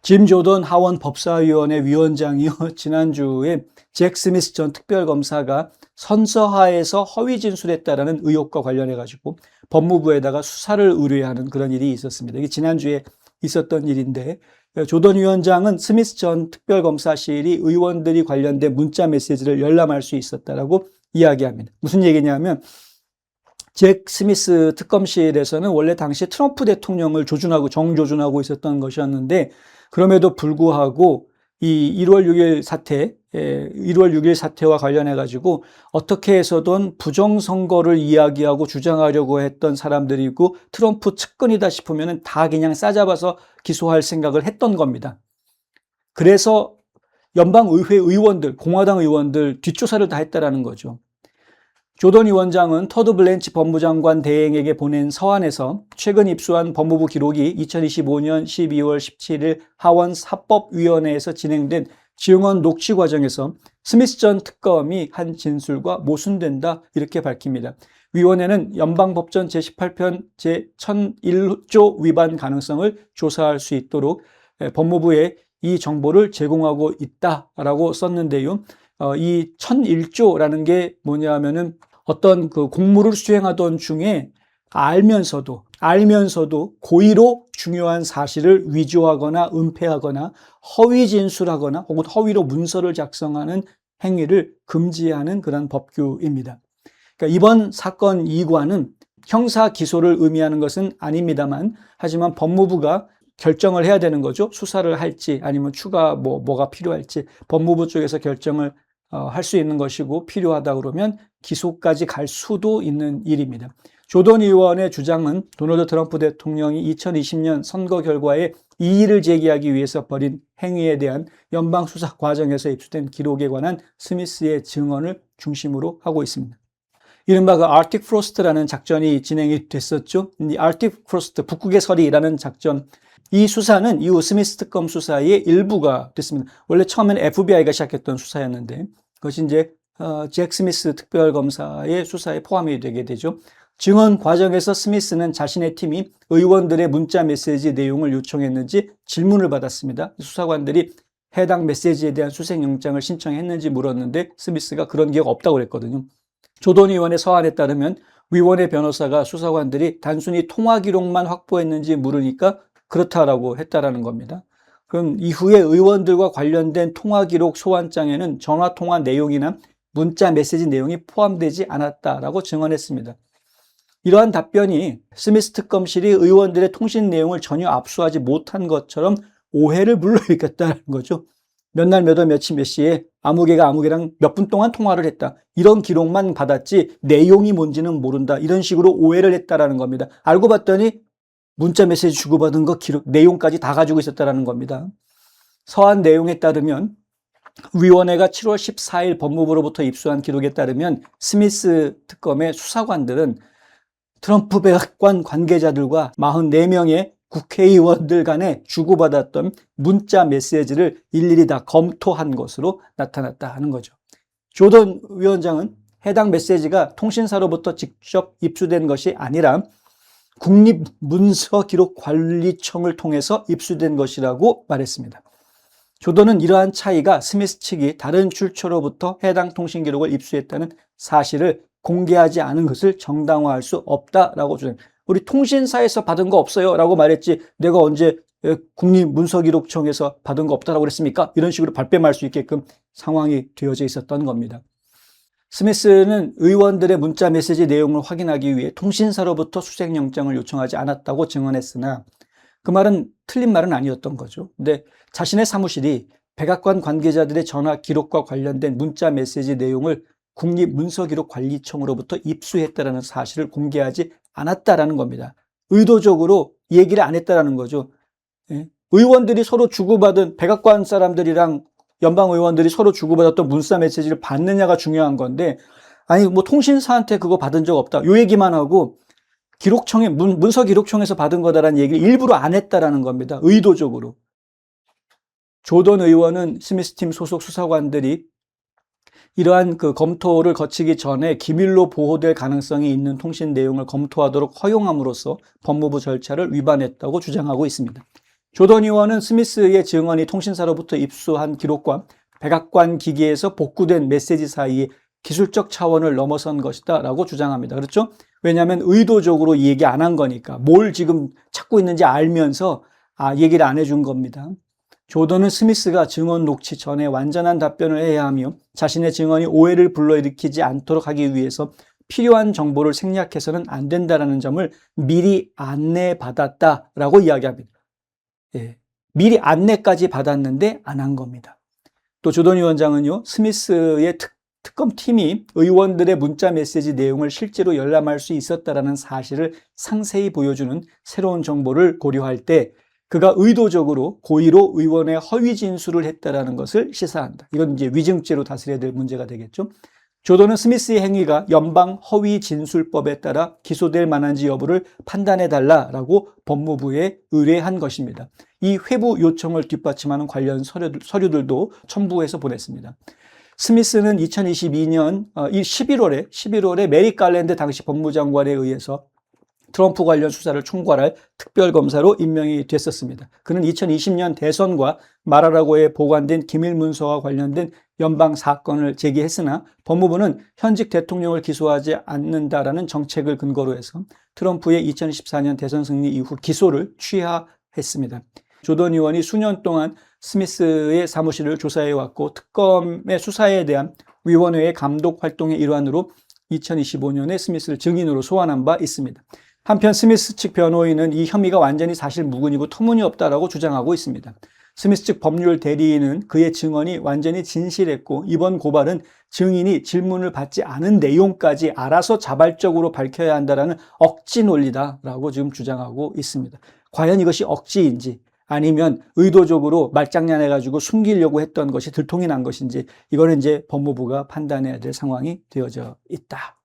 짐 조던 하원 법사위원회 위원장이요. 지난주에 잭 스미스 전 특별검사가 선서하에서 허위 진술했다라는 의혹과 관련해가지고 법무부에다가 수사를 의뢰하는 그런 일이 있었습니다. 이게 지난주에 있었던 일인데, 조던 위원장은 스미스 전 특별검사실이 의원들이 관련된 문자 메시지를 열람할 수 있었다라고 이야기합니다. 무슨 얘기냐면, 잭 스미스 특검실에서는 원래 당시 트럼프 대통령을 정조준하고 있었던 것이었는데, 그럼에도 불구하고 이 1월 6일 사태와 관련해가지고 어떻게 해서든 부정선거를 이야기하고 주장하려고 했던 사람들이고 트럼프 측근이다 싶으면 다 그냥 싸잡아서 기소할 생각을 했던 겁니다. 그래서 연방의회 의원들, 공화당 의원들 뒷조사를 다 했다라는 거죠. 조던 위원장은 터드 블랜치 법무장관 대행에게 보낸 서한에서 최근 입수한 법무부 기록이 2025년 12월 17일 하원 사법위원회에서 진행된 증언 녹취 과정에서 스미스 전 특검이 한 진술과 모순된다 이렇게 밝힙니다. 위원회는 연방법전 제18편 제1001조 위반 가능성을 조사할 수 있도록 법무부에 이 정보를 제공하고 있다라고 썼는데요. 이 1001조라는 게 뭐냐 하면은 어떤 그 공무를 수행하던 중에 알면서도 고의로 중요한 사실을 위조하거나 은폐하거나 허위 진술하거나 혹은 허위로 문서를 작성하는 행위를 금지하는 그런 법규입니다. 그러니까 이번 사건 2과는 형사 기소를 의미하는 것은 아닙니다만, 하지만 법무부가 결정을 해야 되는 거죠. 수사를 할지 아니면 추가 뭐가 필요할지 법무부 쪽에서 결정을 할 수 있는 것이고, 필요하다 그러면 기소까지 갈 수도 있는 일입니다. 조던 의원의 주장은 도널드 트럼프 대통령이 2020년 선거 결과에 이의를 제기하기 위해서 벌인 행위에 대한 연방 수사 과정에서 입수된 기록에 관한 스미스의 증언을 중심으로 하고 있습니다. 이른바 그 아르틱 프로스트라는 작전이 진행이 됐었죠. 이 아르틱 프로스트, 북극의 서리라는 작전, 이 수사는 이후 스미스 특검 수사의 일부가 됐습니다. 원래 처음에는 FBI가 시작했던 수사였는데 그것이 이제 잭 스미스 특별검사의 수사에 포함이 되게 되죠. 증언 과정에서 스미스는 자신의 팀이 의원들의 문자 메시지 내용을 요청했는지 질문을 받았습니다. 수사관들이 해당 메시지에 대한 수색영장을 신청했는지 물었는데 스미스가 그런 기억 없다고 그랬거든요. 조던 의원의 서한에 따르면 위원회 변호사가 수사관들이 단순히 통화 기록만 확보했는지 물으니까 그렇다라고 했다라는 겁니다. 그럼 이후에 의원들과 관련된 통화 기록 소환장에는 전화 통화 내용이나 문자 메시지 내용이 포함되지 않았다라고 증언했습니다. 이러한 답변이 스미스 특검실이 의원들의 통신 내용을 전혀 압수하지 못한 것처럼 오해를 불러일으켰다는 거죠. 몇 날 몇 월 며칠 몇 시에 아무개가 아무개랑 몇 분 동안 통화를 했다. 이런 기록만 받았지 내용이 뭔지는 모른다. 이런 식으로 오해를 했다라는 겁니다. 알고 봤더니 문자 메시지 주고받은 거 기록, 내용까지 다 가지고 있었다라는 겁니다. 서한 내용에 따르면 위원회가 7월 14일 법무부로부터 입수한 기록에 따르면 스미스 특검의 수사관들은 트럼프 백악관 관계자들과 44명의 국회의원들 간에 주고받았던 문자 메시지를 일일이 다 검토한 것으로 나타났다 하는 거죠. 조던 위원장은 해당 메시지가 통신사로부터 직접 입수된 것이 아니라 국립문서기록관리청을 통해서 입수된 것이라고 말했습니다. 조던은 이러한 차이가 스미스 측이 다른 출처로부터 해당 통신기록을 입수했다는 사실을 공개하지 않은 것을 정당화할 수 없다라고 주장합니다. 우리 통신사에서 받은 거 없어요 라고 말했지 내가 언제 국립문서기록청에서 받은 거 없다라고 그랬습니까? 이런 식으로 발뺌할 수 있게끔 상황이 되어져 있었던 겁니다. 스미스는 의원들의 문자 메시지 내용을 확인하기 위해 통신사로부터 수색영장을 요청하지 않았다고 증언했으나 그 말은 틀린 말은 아니었던 거죠. 근데 자신의 사무실이 백악관 관계자들의 전화 기록과 관련된 문자 메시지 내용을 국립문서기록관리청으로부터 입수했다라는 사실을 공개하지 않았다라는 겁니다. 의도적으로 얘기를 안 했다라는 거죠. 의원들이 서로 주고받은 백악관 사람들이랑 연방 의원들이 서로 주고받았던 문자 메시지를 받느냐가 중요한 건데, 아니 뭐 통신사한테 그거 받은 적 없다 요 얘기만 하고 기록청에 문서기록청에서 받은 거다라는 얘기를 일부러 안 했다라는 겁니다. 의도적으로. 조던 의원은 스미스 팀 소속 수사관들이 이러한 그 검토를 거치기 전에 기밀로 보호될 가능성이 있는 통신 내용을 검토하도록 허용함으로써 법무부 절차를 위반했다고 주장하고 있습니다. 조던 의원은 스미스의 증언이 통신사로부터 입수한 기록과 백악관 기기에서 복구된 메시지 사이에 기술적 차원을 넘어선 것이다 라고 주장합니다. 그렇죠? 왜냐하면 의도적으로 이 얘기 안 한 거니까. 뭘 지금 찾고 있는지 알면서 얘기를 안 해준 겁니다. 조던은 스미스가 증언 녹취 전에 완전한 답변을 해야 하며 자신의 증언이 오해를 불러일으키지 않도록 하기 위해서 필요한 정보를 생략해서는 안 된다는 점을 미리 안내받았다라고 이야기합니다. 예, 미리 안내까지 받았는데 안 한 겁니다. 또 조던 위원장은요, 스미스의 특검팀이 의원들의 문자 메시지 내용을 실제로 열람할 수 있었다라는 사실을 상세히 보여주는 새로운 정보를 고려할 때 그가 의도적으로 고의로 의원의 허위 진술을 했다라는 것을 시사한다. 이건 이제 위증죄로 다스려야 될 문제가 되겠죠. 조던은 스미스의 행위가 연방 허위 진술법에 따라 기소될 만한지 여부를 판단해 달라라고 법무부에 의뢰한 것입니다. 이 회부 요청을 뒷받침하는 관련 서류들도 첨부해서 보냈습니다. 스미스는 2022년 11월에 메리 갈랜드 당시 법무장관에 의해서 트럼프 관련 수사를 총괄할 특별검사로 임명이 됐었습니다. 그는 2020년 대선과 마라라고에 보관된 기밀 문서와 관련된 연방 사건을 제기했으나 법무부는 현직 대통령을 기소하지 않는다라는 정책을 근거로 해서 트럼프의 2014년 대선 승리 이후 기소를 취하했습니다. 조던 의원이 수년 동안 스미스의 사무실을 조사해왔고 특검의 수사에 대한 위원회의 감독 활동의 일환으로 2025년에 스미스를 증인으로 소환한 바 있습니다. 한편 스미스 측 변호인은 이 혐의가 완전히 사실 무근이고 터무니없다라고 주장하고 있습니다. 스미스 측 법률 대리인은 그의 증언이 완전히 진실했고 이번 고발은 증인이 질문을 받지 않은 내용까지 알아서 자발적으로 밝혀야 한다라는 억지 논리다라고 지금 주장하고 있습니다. 과연 이것이 억지인지 아니면 의도적으로 말장난해가지고 숨기려고 했던 것이 들통이 난 것인지 이거는 이제 법무부가 판단해야 될 상황이 되어져 있다.